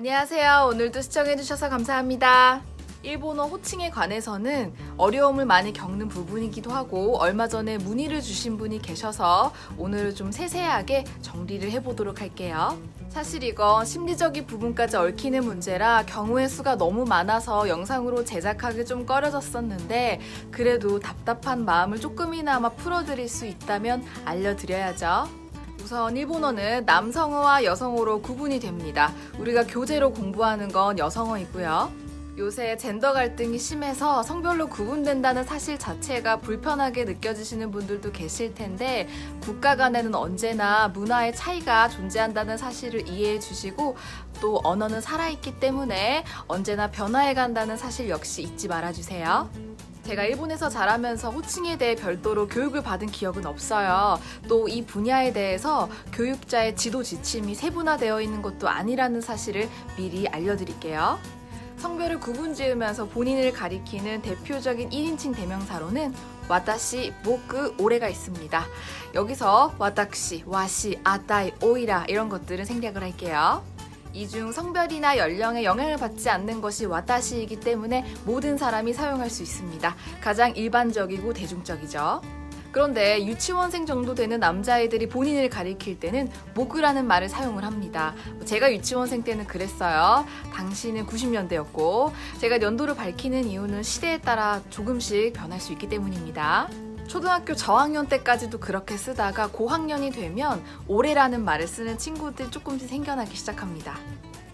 안녕하세요. 오늘도 시청해주셔서 감사합니다. 일본어 호칭에 관해서는 어려움을 많이 겪는 부분이기도 하고 얼마 전에 문의를 주신 분이 계셔서 오늘은 좀 세세하게 정리를 해보도록 할게요. 사실 이건 심리적인 부분까지 얽히는 문제라 경우의 수가 너무 많아서 영상으로 제작하기 좀 꺼려졌었는데 그래도 답답한 마음을 조금이나마 풀어드릴 수 있다면 알려드려야죠. 우선 일본어는 남성어와 여성어로 구분이 됩니다. 우리가 교재로 공부하는 건 여성어이고요. 요새 젠더 갈등이 심해서 성별로 구분된다는 사실 자체가 불편하게 느껴지시는 분들도 계실 텐데 국가 간에는 언제나 문화의 차이가 존재한다는 사실을 이해해 주시고 또 언어는 살아있기 때문에 언제나 변화해 간다는 사실 역시 잊지 말아주세요. 제가 일본에서 자라면서 호칭에 대해 별도로 교육을 받은 기억은 없어요. 또 이 분야에 대해서 교육자의 지도 지침이 세분화되어 있는 것도 아니라는 사실을 미리 알려드릴게요. 성별을 구분 지으면서 본인을 가리키는 대표적인 1인칭 대명사로는 와타시, 보쿠, 오레가 있습니다. 여기서 와타쿠시, 와시, 아타이, 오이라 이런 것들은 생략을 할게요. 이 중 성별이나 연령에 영향을 받지 않는 것이 와타시이기 때문에 모든 사람이 사용할 수 있습니다. 가장 일반적이고 대중적이죠. 그런데 유치원생 정도 되는 남자아이들이 본인을 가리킬 때는 모그라는 말을 사용을 합니다. 제가 유치원생 때는 그랬어요. 당시는 90년대였고 제가 연도를 밝히는 이유는 시대에 따라 조금씩 변할 수 있기 때문입니다. 초등학교 저학년 때까지도 그렇게 쓰다가 고학년이 되면 올해라는 말을 쓰는 친구들 조금씩 생겨나기 시작합니다.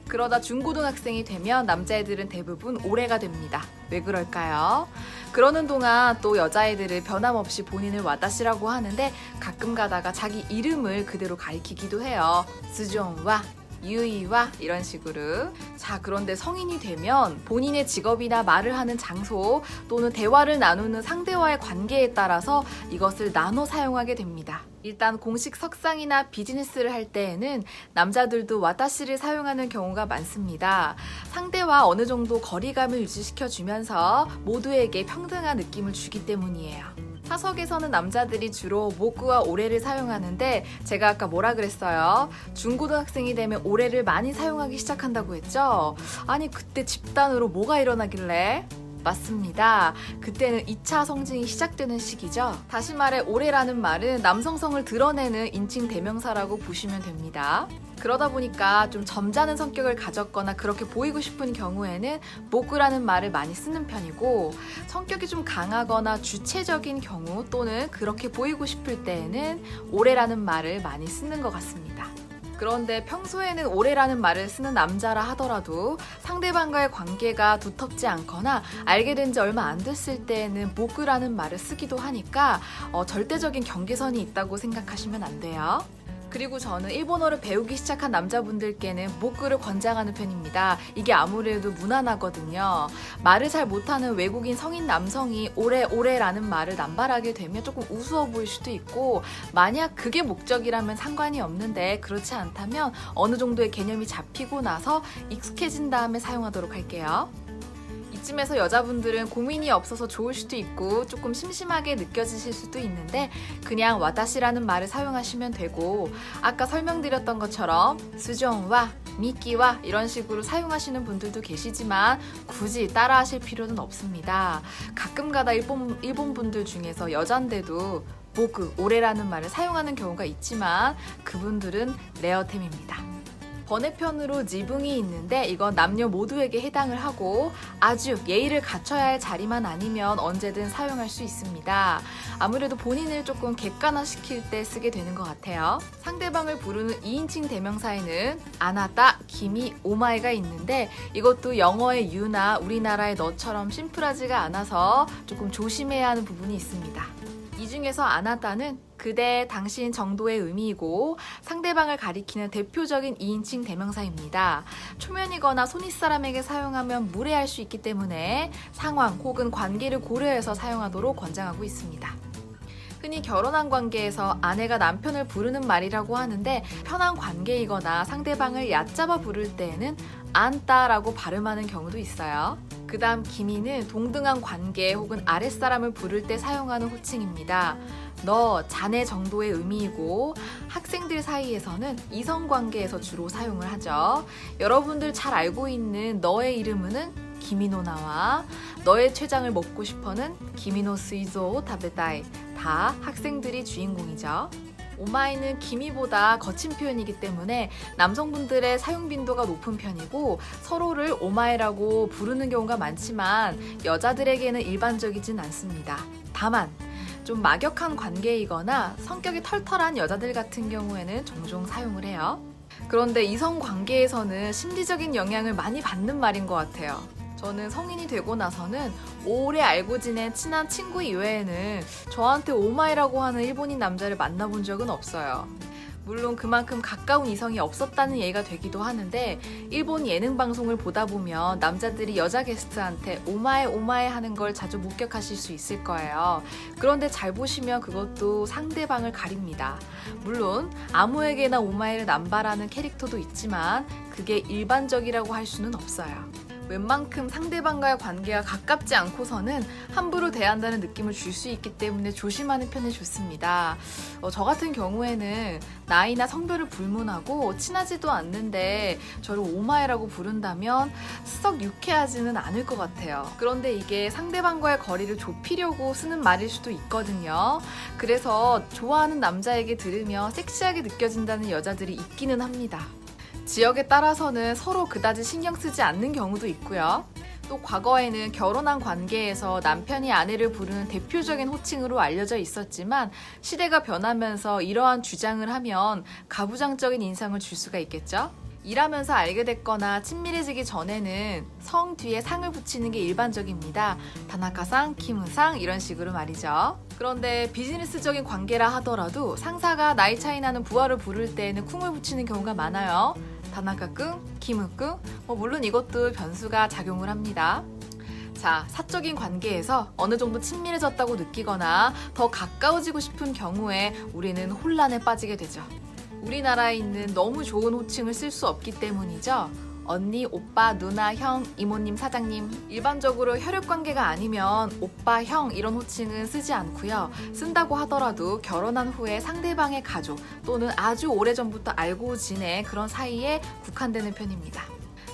그러다 중고등학생이 되면 남자애들은 대부분 올해가 됩니다. 왜 그럴까요? 그러는 동안 또 여자애들은 변함없이 본인을 와타시라고 하는데 가끔 가다가 자기 이름을 그대로 가리키기도 해요. 스존와 유이와 이런 식으로. 자, 그런데 성인이 되면 본인의 직업이나 말을 하는 장소 또는 대화를 나누는 상대와의 관계에 따라서 이것을 나눠 사용하게 됩니다. 일단 공식 석상이나 비즈니스를 할 때에는 남자들도 와타시를 사용하는 경우가 많습니다. 상대와 어느 정도 거리감을 유지시켜주면서 모두에게 평등한 느낌을 주기 때문이에요. 사석에서는 남자들이 주로 모쿠와 오레를 사용하는데 제가 아까 뭐라 그랬어요? 중고등학생이 되면 오레를 많이 사용하기 시작한다고 했죠? 아니 그때 집단으로 뭐가 일어나길래? 맞습니다. 그때는 2차 성징이 시작되는 시기죠. 다시 말해 오레라는 말은 남성성을 드러내는 인칭 대명사라고 보시면 됩니다. 그러다 보니까 좀 점잖은 성격을 가졌거나 그렇게 보이고 싶은 경우에는 모쿠라는 말을 많이 쓰는 편이고 성격이 좀 강하거나 주체적인 경우 또는 그렇게 보이고 싶을 때에는 오레라는 말을 많이 쓰는 것 같습니다. 그런데 평소에는 오래라는 말을 쓰는 남자라 하더라도 상대방과의 관계가 두텁지 않거나 알게 된 지 얼마 안 됐을 때에는 모쿠라는 말을 쓰기도 하니까 절대적인 경계선이 있다고 생각하시면 안 돼요. 그리고 저는 일본어를 배우기 시작한 남자분들께는 모쿠를 권장하는 편입니다. 이게 아무래도 무난하거든요. 말을 잘 못하는 외국인 성인 남성이 오래라는 말을 남발하게 되면 조금 우스워 보일 수도 있고 만약 그게 목적이라면 상관이 없는데 그렇지 않다면 어느 정도의 개념이 잡히고 나서 익숙해진 다음에 사용하도록 할게요. 이쯤에서 여자분들은 고민이 없어서 좋을 수도 있고 조금 심심하게 느껴지실 수도 있는데 그냥 와타시라는 말을 사용하시면 되고 아까 설명드렸던 것처럼 스존와 미끼와 이런 식으로 사용하시는 분들도 계시지만 굳이 따라하실 필요는 없습니다. 가끔가다 일본 분들 중에서 여잔데도 모그, 오래라는 말을 사용하는 경우가 있지만 그분들은 레어템입니다. 번외편으로 지붕이 있는데 이건 남녀 모두에게 해당을 하고 아주 예의를 갖춰야 할 자리만 아니면 언제든 사용할 수 있습니다. 아무래도 본인을 조금 객관화시킬 때 쓰게 되는 것 같아요. 상대방을 부르는 2인칭 대명사에는 아나타, 기미, 오마이가 있는데 이것도 영어의 유나 우리나라의 너처럼 심플하지가 않아서 조금 조심해야 하는 부분이 있습니다. 이 중에서 아나타는 그대, 당신 정도의 의미이고 상대방을 가리키는 대표적인 2인칭 대명사입니다. 초면이거나 손윗사람에게 사용하면 무례할 수 있기 때문에 상황 혹은 관계를 고려해서 사용하도록 권장하고 있습니다. 흔히 결혼한 관계에서 아내가 남편을 부르는 말이라고 하는데 편한 관계이거나 상대방을 얕잡아 부를 때에는 안따라고 발음하는 경우도 있어요. 그 다음 기미는 동등한 관계 혹은 아랫사람을 부를 때 사용하는 호칭입니다. 너, 자네 정도의 의미이고 학생들 사이에서는 이성관계에서 주로 사용을 하죠. 여러분들 잘 알고 있는 너의 이름은 기미노나와 너의 췌장을 먹고 싶어는 기미노 스이조 타베다이 다 학생들이 주인공이죠. 오마이는 기미보다 거친 표현이기 때문에 남성분들의 사용 빈도가 높은 편이고 서로를 오마이라고 부르는 경우가 많지만 여자들에게는 일반적이진 않습니다. 다만 좀 막역한 관계이거나 성격이 털털한 여자들 같은 경우에는 종종 사용을 해요. 그런데 이성 관계에서는 심리적인 영향을 많이 받는 말인 것 같아요. 저는 성인이 되고 나서는 오래 알고 지낸 친한 친구 이외에는 저한테 오마이라고 하는 일본인 남자를 만나본 적은 없어요. 물론 그만큼 가까운 이성이 없었다는 예가 되기도 하는데 일본 예능 방송을 보다 보면 남자들이 여자 게스트한테 오마에 오마에 하는 걸 자주 목격하실 수 있을 거예요. 그런데 잘 보시면 그것도 상대방을 가립니다. 물론 아무에게나 오마에를 남발하는 캐릭터도 있지만 그게 일반적이라고 할 수는 없어요. 웬만큼 상대방과의 관계가 가깝지 않고서는 함부로 대한다는 느낌을 줄 수 있기 때문에 조심하는 편이 좋습니다. 저 같은 경우에는 나이나 성별을 불문하고 친하지도 않는데 저를 오마에라고 부른다면 썩 유쾌하지는 않을 것 같아요. 그런데 이게 상대방과의 거리를 좁히려고 쓰는 말일 수도 있거든요. 그래서 좋아하는 남자에게 들으며 섹시하게 느껴진다는 여자들이 있기는 합니다. 지역에 따라서는 서로 그다지 신경 쓰지 않는 경우도 있고요. 또 과거에는 결혼한 관계에서 남편이 아내를 부르는 대표적인 호칭으로 알려져 있었지만 시대가 변하면서 이러한 주장을 하면 가부장적인 인상을 줄 수가 있겠죠? 일하면서 알게 됐거나 친밀해지기 전에는 성 뒤에 상을 붙이는 게 일반적입니다. 다나카상, 키무상 이런 식으로 말이죠. 그런데 비즈니스적인 관계라 하더라도 상사가 나이 차이 나는 부하를 부를 때에는 쿵을 붙이는 경우가 많아요. 다나카군, 키무군, 물론 이것도 변수가 작용을 합니다. 자, 사적인 관계에서 어느 정도 친밀해졌다고 느끼거나 더 가까워지고 싶은 경우에 우리는 혼란에 빠지게 되죠. 우리나라에 있는 너무 좋은 호칭을 쓸 수 없기 때문이죠. 언니, 오빠, 누나, 형, 이모님, 사장님. 일반적으로 혈육관계가 아니면 오빠, 형 이런 호칭은 쓰지 않고요. 쓴다고 하더라도 결혼한 후에 상대방의 가족 또는 아주 오래전부터 알고 지낸 그런 사이에 국한되는 편입니다.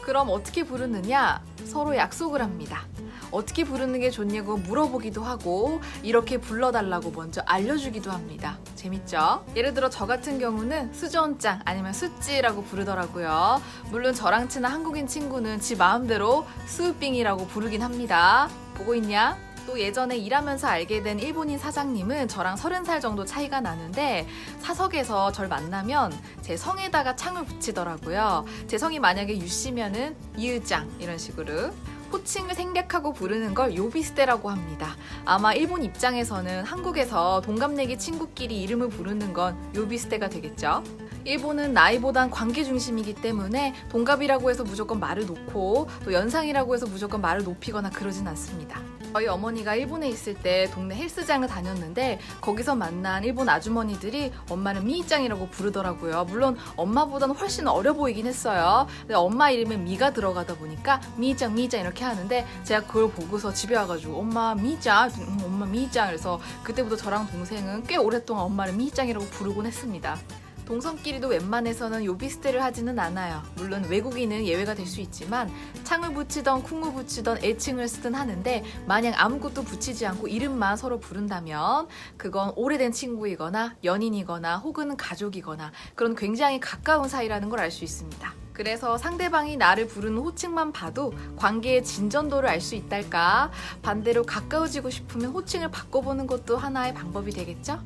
그럼 어떻게 부르느냐? 서로 약속을 합니다. 어떻게 부르는 게 좋냐고 물어보기도 하고 이렇게 불러달라고 먼저 알려주기도 합니다. 재밌죠? 예를 들어 저 같은 경우는 수전짱 아니면 수찌라고 부르더라고요. 물론 저랑 친한 한국인 친구는 지 마음대로 수빙이라고 부르긴 합니다. 보고 있냐? 또 예전에 일하면서 알게 된 일본인 사장님은 저랑 30살 정도 차이가 나는데 사석에서 절 만나면 제 성에다가 창을 붙이더라고요. 제 성이 만약에 유씨면은 이으짱 이런 식으로 호칭을 생략하고 부르는 걸 요비스테라고 합니다. 아마 일본 입장에서는 한국에서 동갑내기 친구끼리 이름을 부르는 건 요비스테가 되겠죠. 일본은 나이보단 관계 중심이기 때문에 동갑이라고 해서 무조건 말을 놓고 또 연상이라고 해서 무조건 말을 높이거나 그러진 않습니다. 저희 어머니가 일본에 있을 때 동네 헬스장을 다녔는데 거기서 만난 일본 아주머니들이 엄마는 미이짱이라고 부르더라고요. 물론 엄마보다는 훨씬 어려 보이긴 했어요. 근데 엄마 이름에 미가 들어가다 보니까 미이짱 미이짱 이렇게 하는데 제가 그걸 보고서 집에 와가지고 엄마 미이짱 엄마 미이짱 그래서 그때부터 저랑 동생은 꽤 오랫동안 엄마를 미이짱이라고 부르곤 했습니다. 동성끼리도 웬만해서는 요비스테를 하지는 않아요. 물론 외국인은 예외가 될 수 있지만 창을 붙이던 쿵을 붙이던 애칭을 쓰든 하는데 만약 아무것도 붙이지 않고 이름만 서로 부른다면 그건 오래된 친구이거나 연인이거나 혹은 가족이거나 그런 굉장히 가까운 사이라는 걸 알 수 있습니다. 그래서 상대방이 나를 부르는 호칭만 봐도 관계의 진전도를 알 수 있달까? 반대로 가까워지고 싶으면 호칭을 바꿔보는 것도 하나의 방법이 되겠죠?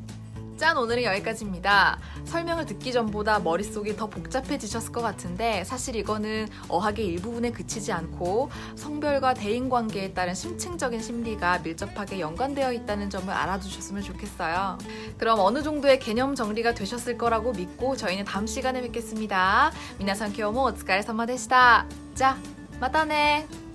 짠! 오늘은 여기까지입니다. 설명을 듣기 전보다 머릿속이 더 복잡해지셨을 것 같은데 사실 이거는 어학의 일부분에 그치지 않고 성별과 대인관계에 따른 심층적인 심리가 밀접하게 연관되어 있다는 점을 알아두셨으면 좋겠어요. 그럼 어느 정도의 개념 정리가 되셨을 거라고 믿고 저희는 다음 시간에 뵙겠습니다. 미나상今日もお疲れ様でした. 자, 마다네!